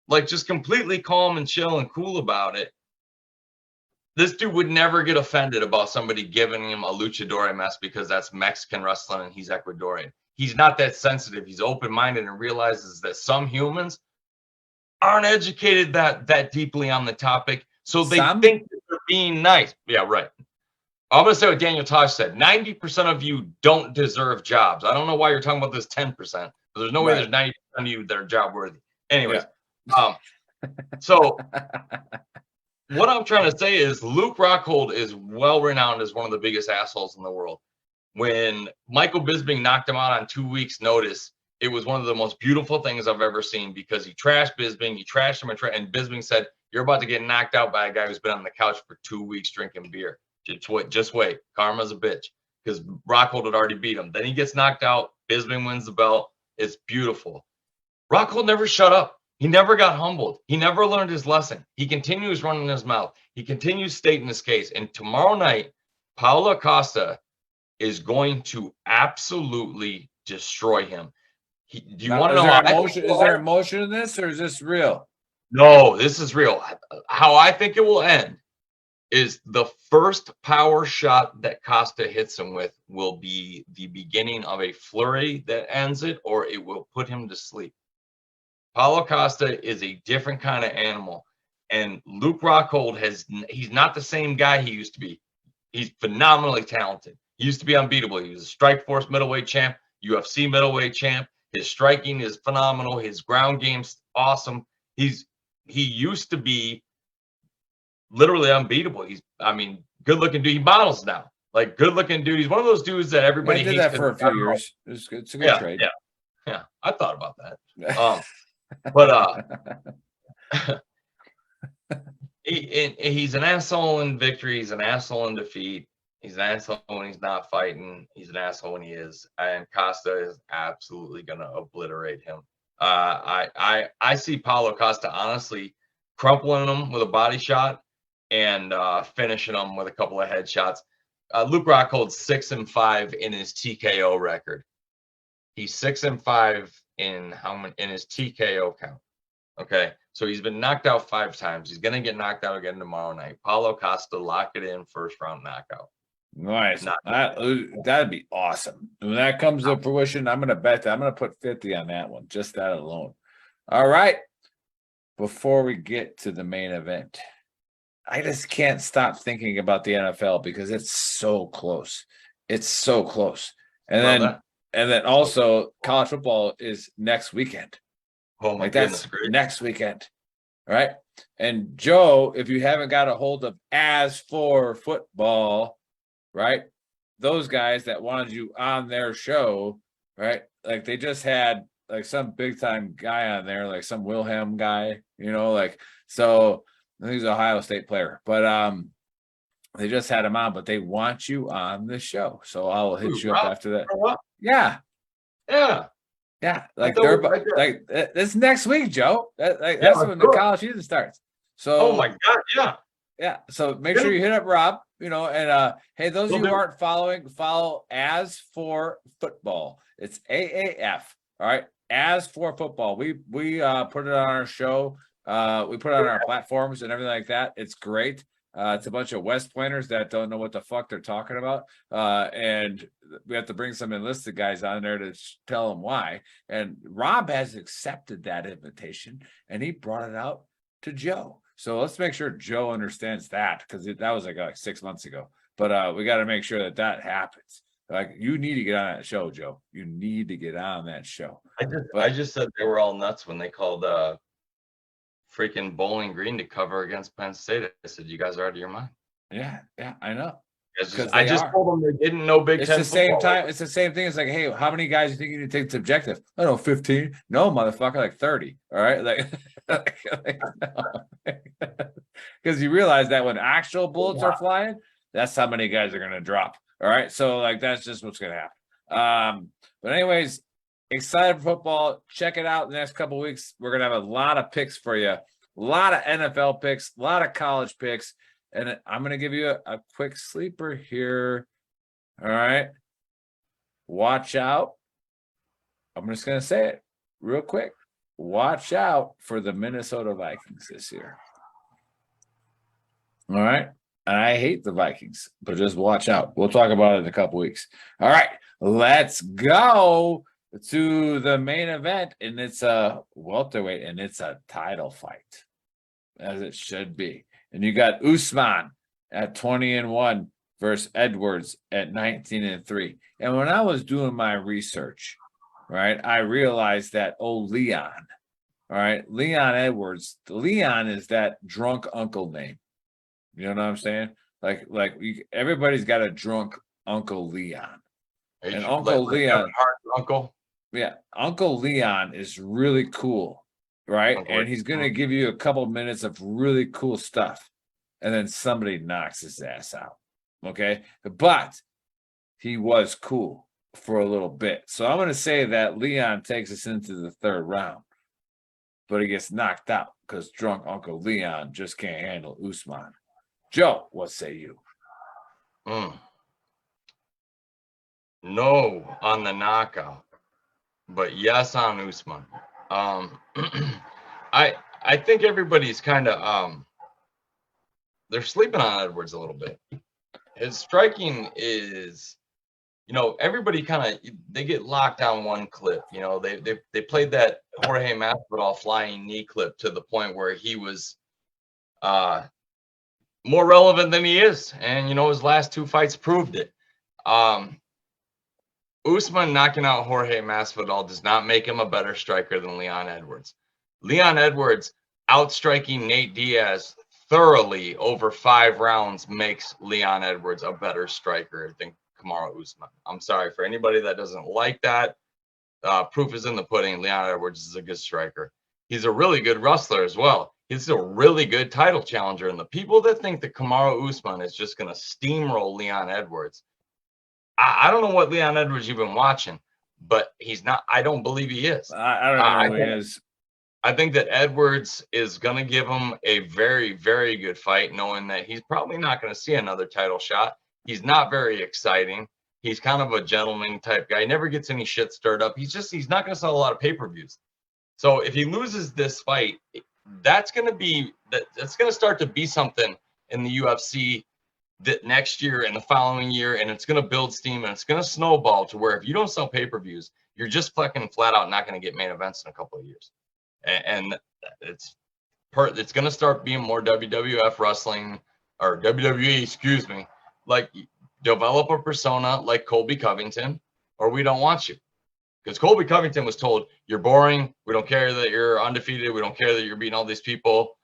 Like, just completely calm and chill and cool about it. This dude would never get offended about somebody giving him a luchador mask because that's Mexican wrestling and he's Ecuadorian. He's not that sensitive. He's open-minded and realizes that some humans aren't educated that deeply on the topic. So they think that they're being nice. Yeah, right. I'm going to say what Daniel Tosh said. 90% of you don't deserve jobs. I don't know why you're talking about this 10%. There's no way there's 90% of you that are job worthy. Anyways, so what I'm trying to say is Luke Rockhold is well renowned as one of the biggest assholes in the world. When Michael Bisping knocked him out on 2 weeks' notice, it was one of the most beautiful things I've ever seen because he trashed Bisping. He trashed him and Bisping said, "You're about to get knocked out by a guy who's been on the couch for 2 weeks drinking beer. Just wait. Karma's a bitch," because Rockhold had already beat him. Then he gets knocked out. Bisping wins the belt. It's beautiful. Rockhold never shut up. He never got humbled. He never learned his lesson. He continues running his mouth. He continues stating his case. And tomorrow night, Paulo Costa is going to absolutely destroy him. Do you want to know how? Is there emotion in this, or is this real? No, this is real. How I think it will end is the first power shot that Costa hits him with will be the beginning of a flurry that ends it, or it will put him to sleep. Paulo Costa is a different kind of animal. And Luke Rockhold he's not the same guy he used to be. He's phenomenally talented. He used to be unbeatable. He was a Strikeforce middleweight champ, UFC middleweight champ. His striking is phenomenal. His ground game's awesome. He used to be literally unbeatable. Good looking dude. He models now. Like, good looking dude. He's one of those dudes that everybody hates. Did that for a few years. It's a good trade. Yeah. I thought about that. But he's an asshole in victory. He's an asshole in defeat. He's an asshole when he's not fighting. He's an asshole when he is. And Costa is absolutely gonna obliterate him. I see Paulo Costa honestly crumpling him with a body shot and finishing him with a couple of headshots. Luke Rockhold's 6-5 in his TKO record. He's 6-5 in his TKO count. Okay, so he's been knocked out 5 times. He's gonna get knocked out again tomorrow night. Paulo Costa, lock it in, first round knockout. Nice. That'd be awesome. When that comes to fruition, I'm gonna bet that I'm gonna put 50 on that one, just that alone. All right. Before we get to the main event, I just can't stop thinking about the NFL because it's so close. It's so close. And then also college football is next weekend. Oh my goodness, that's next weekend. All right. And Joe, if you haven't got a hold of As for Football, right? Those guys that wanted you on their show, right? Like they just had like some big time guy on there, like some Wilhelm guy, so I think he's an Ohio State player, but they just had him on, but they want you on the show. So I'll hit you up after that. Yeah. Like this next week, Joe. That's when the college season starts. So oh my God, yeah. So make sure you hit up Rob, and hey, those of you who aren't following, follow As for Football. It's AAF. All right. As for Football. We put it on our show. We put it on our platforms and everything like that. It's great. It's a bunch of West Pointers that don't know what the fuck they're talking about. And we have to bring some enlisted guys on there to tell them why. And Rob has accepted that invitation and he brought it out to Joe. So let's make sure Joe understands that, because that was like 6 months ago. But we got to make sure that happens. Like, you need to get on that show, Joe. You need to get on that show. I just said they were all nuts when they called freaking Bowling Green to cover against Penn State. I said, you guys are out of your mind. Yeah, I know. I just told them they didn't know Big Ten. It's the same time. It's the same thing. It's like, hey, how many guys do you think you need to take the objective? I don't know, 15. No, motherfucker, like 30. All right, because you realize that when actual bullets are flying, that's how many guys are going to drop. All right, so that's just what's going to happen. But anyways, excited for football. Check it out in the next couple of weeks. We're going to have a lot of picks for you. A lot of NFL picks, a lot of college picks. And I'm going to give you a quick sleeper here. All right. Watch out. I'm just going to say it real quick. Watch out for the Minnesota Vikings this year. All right. And I hate the Vikings, but just watch out. We'll talk about it in a couple weeks. All right. Let's go to the main event. And it's a welterweight, and it's a title fight, as it should be. And you got Usman at 20-1 versus Edwards at 19-3. And when I was doing my research, right, I realized that Leon, all right, Leon Edwards, Leon is that drunk uncle name. You know what I'm saying? Everybody's got a drunk Uncle Leon. And Uncle Leon, Uncle. Yeah, Uncle Leon is really cool. Right. And he's going to give you a couple minutes of really cool stuff. And then somebody knocks his ass out. Okay. But he was cool for a little bit. So I'm going to say that Leon takes us into the third round. But he gets knocked out because drunk Uncle Leon just can't handle Usman. Joe, what say you? No on the knockout. But yes on Usman. I think everybody's kind of they're sleeping on Edwards a little bit. His striking is, everybody kind of, they get locked on one clip. They played that Jorge Masvidal flying knee clip to the point where he was more relevant than he is, and his last 2 fights proved it. Usman knocking out Jorge Masvidal does not make him a better striker than Leon Edwards. Leon Edwards outstriking Nate Diaz thoroughly over 5 rounds makes Leon Edwards a better striker than Kamaru Usman. I'm sorry for anybody that doesn't like that. Proof is in the pudding. Leon Edwards is a good striker. He's a really good wrestler as well. He's a really good title challenger. And the people that think that Kamaru Usman is just going to steamroll Leon Edwards, I don't know what Leon Edwards you've been watching, but he's not. I don't believe he is. I don't know who he is. I think that Edwards is going to give him a very, very good fight, knowing that he's probably not going to see another title shot. He's not very exciting. He's kind of a gentleman type guy. He never gets any shit stirred up. He's not going to sell a lot of pay-per-views. So if he loses this fight, that's going to start to be something in the UFC that next year and the following year, and it's going to build steam and it's going to snowball to where if you don't sell pay-per-views, you're just fucking flat out not going to get main events in a couple of years. And it's going to start being more WWF wrestling or WWE, excuse me, like develop a persona like Colby Covington, or we don't want you. Because Colby Covington was told, you're boring. We don't care that you're undefeated. We don't care that you're beating all these people.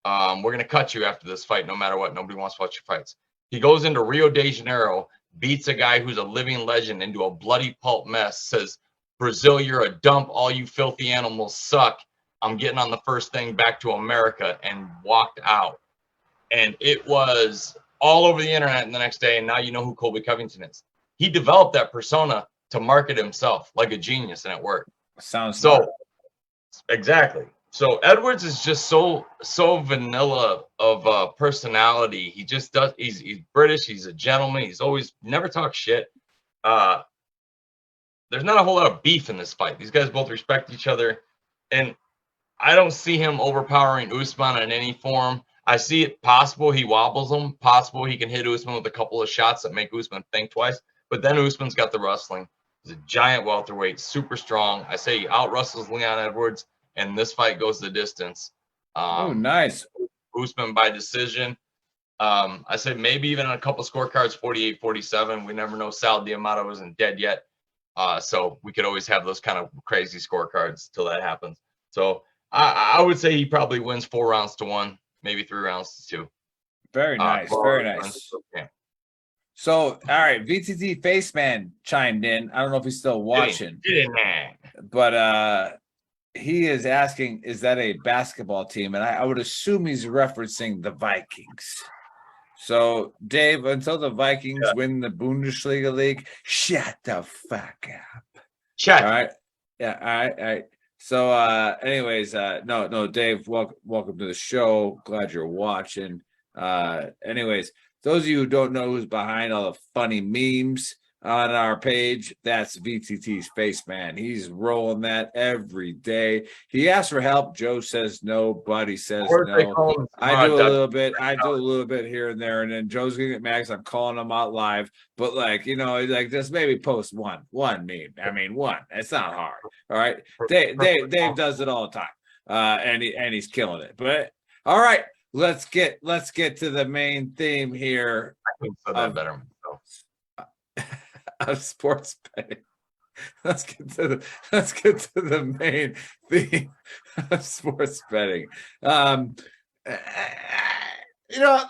We're going to cut you after this fight no matter what. Nobody wants to watch your fights. He goes into Rio de Janeiro, beats a guy who's a living legend into a bloody pulp mess, says, Brazil, you're a dump. All you filthy animals suck. I'm getting on the first thing back to America, and walked out. And it was all over the internet the next day. And now you know who Colby Covington is. He developed that persona to market himself like a genius, and it worked. Sounds so smart. Exactly. So Edwards is just so vanilla of a personality. He just does. He's British. He's a gentleman. He's always never talks shit. There's not a whole lot of beef in this fight. These guys both respect each other, and I don't see him overpowering Usman in any form. I see it possible he wobbles him. Possible he can hit Usman with a couple of shots that make Usman think twice. But then Usman's got the wrestling. He's a giant welterweight, super strong. I say he out-wrestles Leon Edwards, and this fight goes the distance. Oh, nice. Usman by decision. I say maybe even on a couple scorecards, 48-47. We never know. Sal D'Amato isn't dead yet. So we could always have those kind of crazy scorecards till that happens. So I would say he probably wins 4 rounds to 1, maybe 3 rounds to 2. Very nice. Very nice. Yeah. So, all right, VTT Faceman chimed in. I don't know if he's still watching, but he is asking, is that a basketball team? And I would assume he's referencing the Vikings. So, Dave, until the Vikings win the Bundesliga league, shut the fuck up. Shut. All right. Yeah. All right. So, anyways, no, Dave, welcome to the show. Glad you're watching. Anyways, those of you who don't know who's behind all the funny memes on our page, that's VTT's Faceman. He's rolling that every day. He asks for help. Joe says no. Buddy says no. I do a little bit. I do a little bit here and there, and then Joe's gonna get mad because I'm calling him out live. But like just maybe post one meme. I mean, one. It's not hard. All right. Dave does it all the time, and he's killing it. But all right. Let's get to the main theme here. I think so that better of sports betting. Let's get to the main theme of sports betting.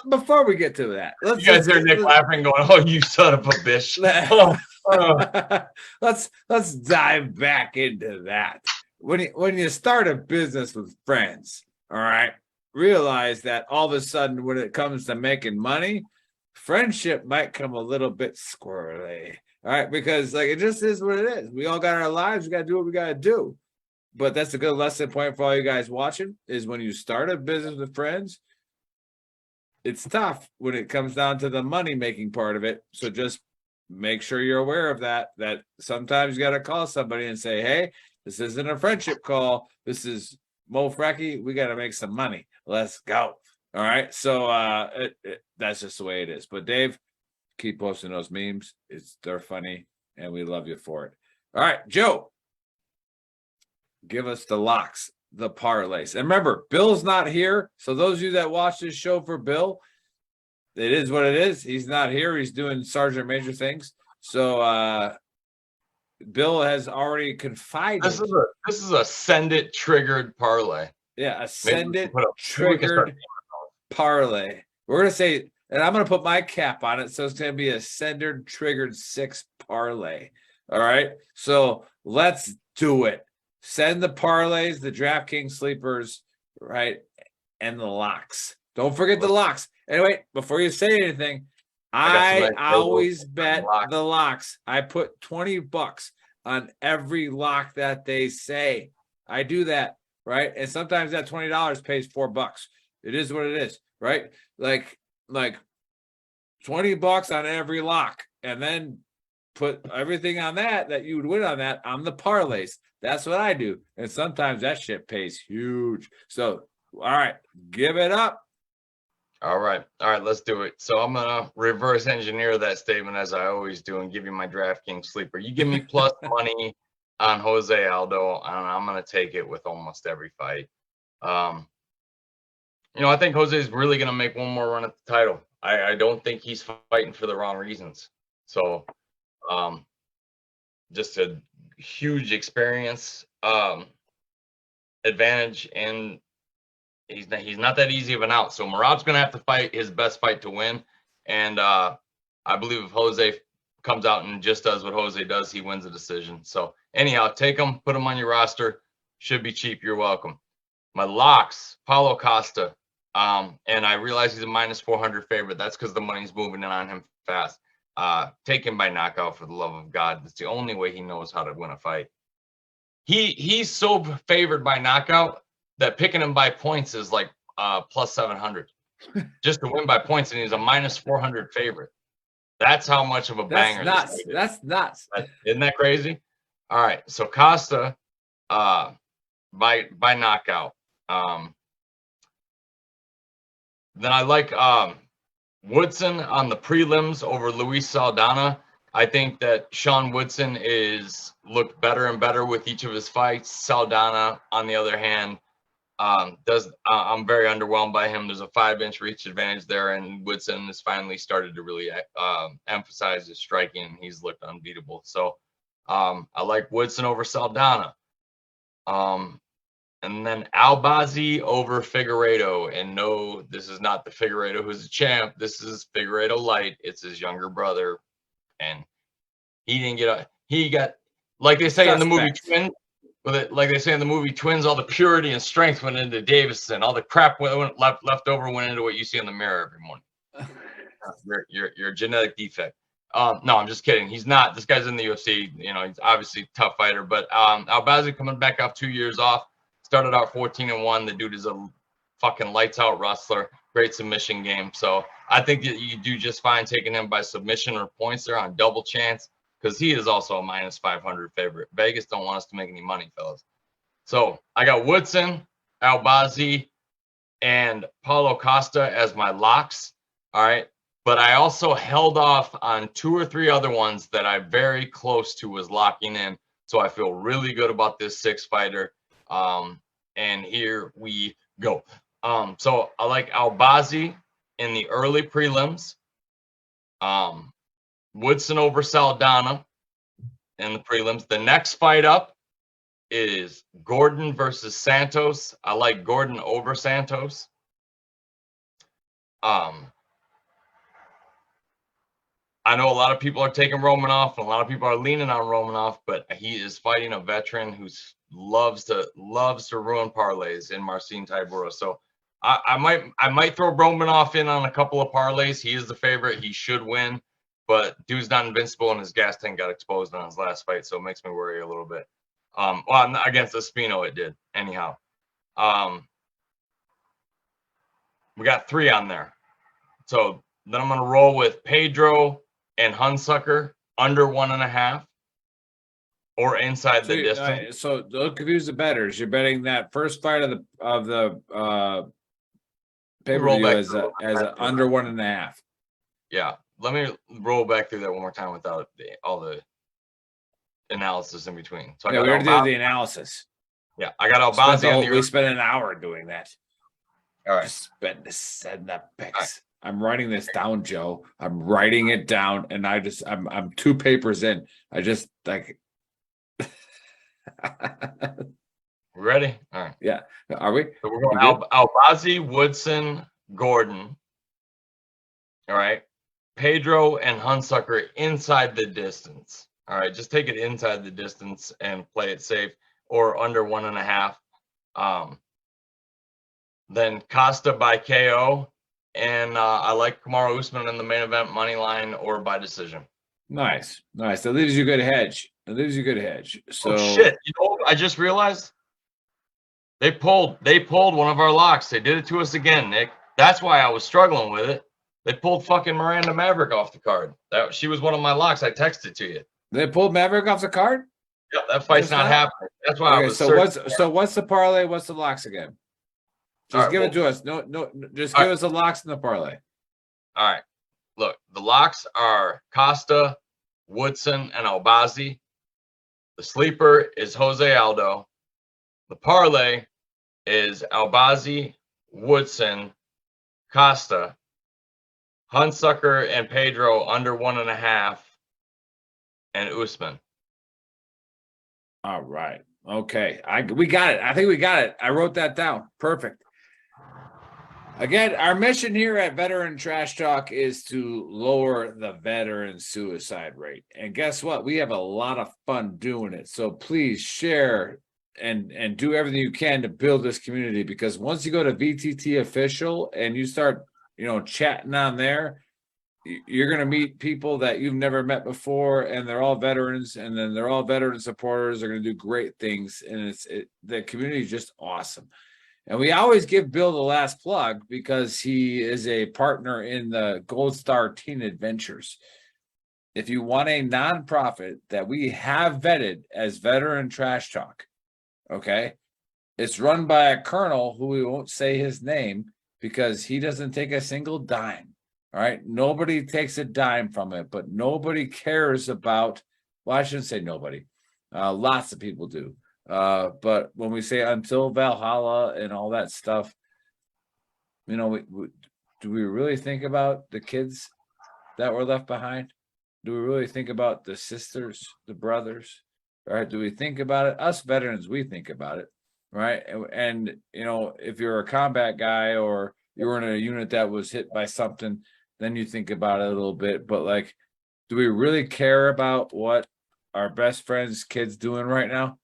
Before we get to that, you guys hear Nick laughing, going, "Oh, you son of a bitch!" Let's dive back into that. When you start a business with friends, all right. Realize that all of a sudden when it comes to making money, friendship might come a little bit squirrely. All right, because like it just is what it is. We all got our lives, we got to do what we got to do. But that's a good lesson point for all you guys watching, is when you start a business with friends, it's tough when it comes down to the money making part of it. So just make sure you're aware of that sometimes you got to call somebody and say, hey, this isn't a friendship call. This is Mo Frecky, we got to make some money. Let's go. All right. So that's just the way it is. But Dave, keep posting those memes. They're funny, and we love you for it. All right, Joe, give us the locks, the parlays. And remember, Bill's not here. So those of you that watch this show for Bill, it is what it is. He's not here. He's doing Sergeant Major things. So Bill has already confided. This is a send it triggered parlay. Yeah, a send it triggered parlay. We're gonna say, and I'm gonna put my cap on it, so it's gonna be a sender triggered 6 parlay. All right, so let's do it. Send the parlays, the DraftKings sleepers, right? and the locks. Don't forget the locks. Anyway, before you say anything, I got some I nice always tables bet and locks. the locks. I put $20 on every lock that they say. I do that, right? And sometimes that $20 pays $4. It is what it is, right? Like $20 on every lock, and then put everything on that you would win on that on the parlays. That's what I do. And sometimes that shit pays huge. So, all right, give it up. All right, let's do it. So I'm gonna reverse engineer that statement as I always do and give you my DraftKings sleeper. You give me plus money on Jose Aldo, and I'm gonna take it with almost every fight. I think Jose is really gonna make one more run at the title. I don't think he's fighting for the wrong reasons. So, just a huge experience advantage, and he's not that easy of an out. So Murad's going to have to fight his best fight to win. And I believe if Jose comes out and just does what Jose does, he wins the decision. So anyhow, take him, put him on your roster. Should be cheap. You're welcome. My locks, Paulo Costa. And I realize he's a minus 400 favorite. That's because the money's moving in on him fast. Take him by knockout, for the love of God. That's the only way he knows how to win a fight. He's so favored by knockout that picking him by points is like plus 700 just to win by points, and he's a minus 400 favorite. That's how much of a banger That's this nuts. fight is. That's nuts. Isn't that crazy? All right, so Costa by knockout. Then I like Woodson on the prelims over Luis Saldana. I think that Sean Woodson is looked better and better with each of his fights. Saldana, on the other hand, I'm very underwhelmed by him. There's a 5-inch reach advantage there, and Woodson has finally started to really emphasize his striking, and he's looked unbeatable. So I like Woodson over Saldana. And then Albazi over Figueiredo. And no, this is not the Figueiredo who's a champ. This is Figueiredo light. It's his younger brother. And he got, like they say in the movie Twins, like they say in the movie Twins, all the purity and strength went into Davison. All the crap left over went into what you see in the mirror every morning. Your genetic defect. No, I'm just kidding. He's not. This guy's in the UFC. He's obviously a tough fighter. But Albazi coming back off 2 years off. Started out 14-1. The dude is a fucking lights out wrestler. Great submission game. So I think that you do just fine taking him by submission or points there on double chance, because he is also a minus 500 favorite. Vegas don't want us to make any money, fellas. So I got Woodson, Albazi, and Paulo Costa as my locks. All right. But I also held off on 2 or 3 other ones that I'm very close to was locking in. So I feel really good about this 6-fighter. And here we go. So I like Albazi in the early prelims. Woodson over Saldana in the prelims. The next fight up is Gordon versus Santos. I like Gordon over Santos. I know a lot of people are taking Romanov, and a lot of people are leaning on Romanov, but he is fighting a veteran who loves to ruin parlays in Marcin Tybura. So I might throw Romanov in on a couple of parlays. He is the favorite. He should win, but dude's not invincible, and his gas tank got exposed on his last fight, so it makes me worry a little bit. Well, against Espino it did. Anyhow, we got 3 on there. So then I'm going to roll with Pedro and Hunsucker under 1.5 or inside the distance. So don't confuse the bettors. You're betting that first fight of the pay-per-view as under 1.5. Yeah. Let me roll back through that one more time without all the analysis in between. So we already did the analysis. Yeah, I got Albazi. We spent an hour doing that. All right. Just setting that picks. Right. I'm writing this down, Joe. I'm writing it down, and I'm 2 papers in. I just like. Ready? All right. Yeah. Are we? So we're going Albazi, Woodson, Gordon. All right. Pedro and Hunsucker inside the distance. All right. Just take it inside the distance and play it safe, or under 1.5. then Costa by KO, and I like Kamaru Usman in the main event money line or by decision. Nice. That leaves you a good hedge. So oh shit! You know, I just realized they pulled one of our locks. They did it to us again, Nick. That's why I was struggling with it. They pulled fucking Miranda Maverick off the card. She was one of my locks. I texted to you. They pulled Maverick off the card? Yeah, that fight's not happening. That's why I was what's the parlay? What's the locks again? Just give it to us. No, just give us the locks and the parlay. All right. Look, the locks are Costa, Woodson, and Albazi. The sleeper is Jose Aldo. The parlay is Albazi, Woodson, Costa, Hunsucker, and Pedro under 1.5, and Usman. All right. Okay. We got it. I think we got it. I wrote that down. Perfect. Again, our mission here at Veteran Trash Talk is to lower the veteran suicide rate. And guess what? We have a lot of fun doing it. So please share and do everything you can to build this community, because once you go to VTT Official and you start, chatting on there, you're going to meet people that you've never met before, and they're all veterans, and then they're all veteran supporters. They're going to do great things, and the community is just awesome. And we always give Bill the last plug because he is a partner in the Gold Star Teen Adventures. If you want a nonprofit that we have vetted as Veteran Trash Talk, okay, it's run by a colonel who we won't say his name because he doesn't take a single dime. All right. Nobody takes a dime from it, but nobody cares about, well, I shouldn't say nobody. Lots of people do. But when we say until Valhalla and all that stuff, do we really think about the kids that were left behind? Do we really think about the sisters, the brothers? Right? Do we think about it? Us veterans, we think about it, right? And if you're a combat guy or you were in a unit that was hit by something, then you think about it a little bit. But like, do we really care about what our best friend's kid's doing right now?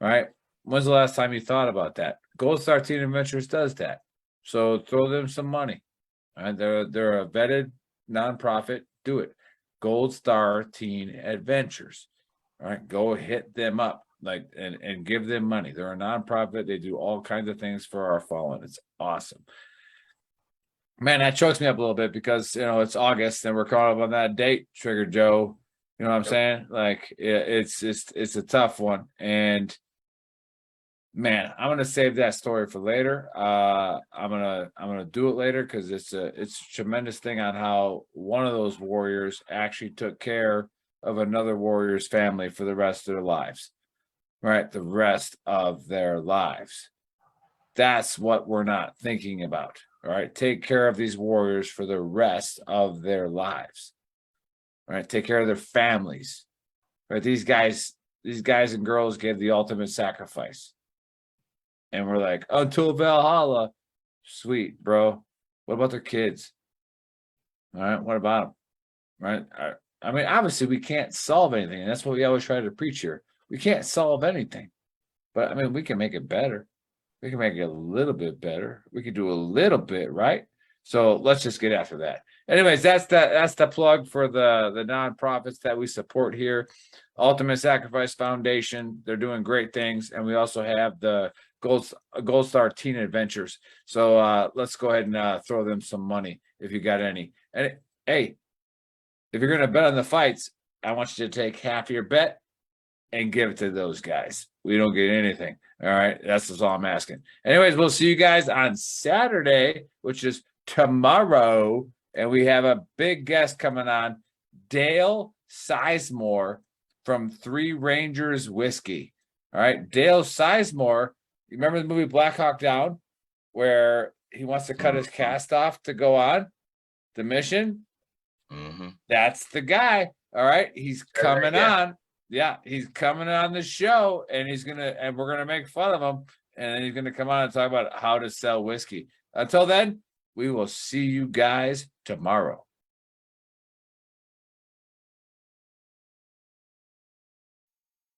Right? When's the last time you thought about that? Gold Star Teen Adventures does that. So throw them some money. Right? They're a vetted nonprofit. Do it. Gold Star Teen Adventures. All right, go hit them up and give them money. They're a nonprofit. They do all kinds of things for our fallen. It's awesome. Man, that chokes me up a little bit because it's August and we're caught up on that date, Trigger Joe. You know what I'm saying? Like it's a tough one. And man, I'm gonna save that story for later. I'm gonna do it later because it's a tremendous thing on how one of those warriors actually took care of another warrior's family for the rest of their lives. Right? The rest of their lives. That's what we're not thinking about. All right. Take care of these warriors for the rest of their lives. All right. Take care of their families. Right. These guys and girls gave the ultimate sacrifice. And we're like, until Valhalla. Sweet, bro. What about their kids? All right. What about them? Right. I mean, obviously, we can't solve anything. And that's what we always try to preach here. We can't solve anything. But I mean, we can make it better. We can make it a little bit better. We can do a little bit, right? So let's just get after that. Anyways, that's the plug for the nonprofits that we support here. Ultimate Sacrifice Foundation. They're doing great things. And we also have the Gold Star Teen Adventures. So let's go ahead and throw them some money if you got any. And hey, if you're going to bet on the fights, I want you to take half your bet and give it to those guys. We don't get anything. All right. That's all I'm asking. Anyways, we'll see you guys on Saturday, which is tomorrow. And we have a big guest coming on, Dale Sizemore from Three Rangers Whiskey. All right. Dale Sizemore, you remember the movie Black Hawk Down, where he wants to cut his cast off to go on the mission? Mm-hmm. That's the guy. All right. He's coming on. Yeah, he's coming on the show, and we're gonna make fun of him, and then he's gonna come on and talk about how to sell whiskey. Until then, we will see you guys tomorrow.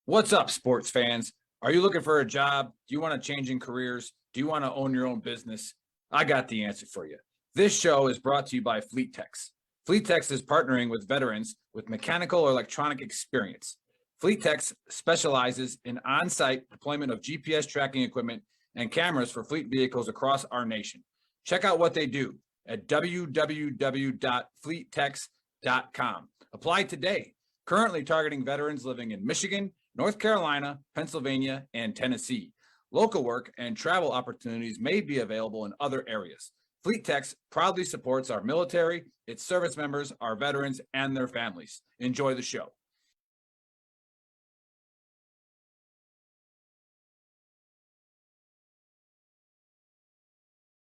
What's up, sports fans? Are you looking for a job? Do you want to change in careers? Do you want to own your own business? I got the answer for you. This show is brought to you by Fleet Techs. Fleet Techs is partnering with veterans with mechanical or electronic experience. Fleet Techs specializes in on-site deployment of GPS tracking equipment and cameras for fleet vehicles across our nation. Check out what they do at www.fleettechs.com. Apply today. Currently targeting veterans living in Michigan, North Carolina, Pennsylvania, and Tennessee. Local work and travel opportunities may be available in other areas. Fleet Techs proudly supports our military, its service members, our veterans, and their families. Enjoy the show.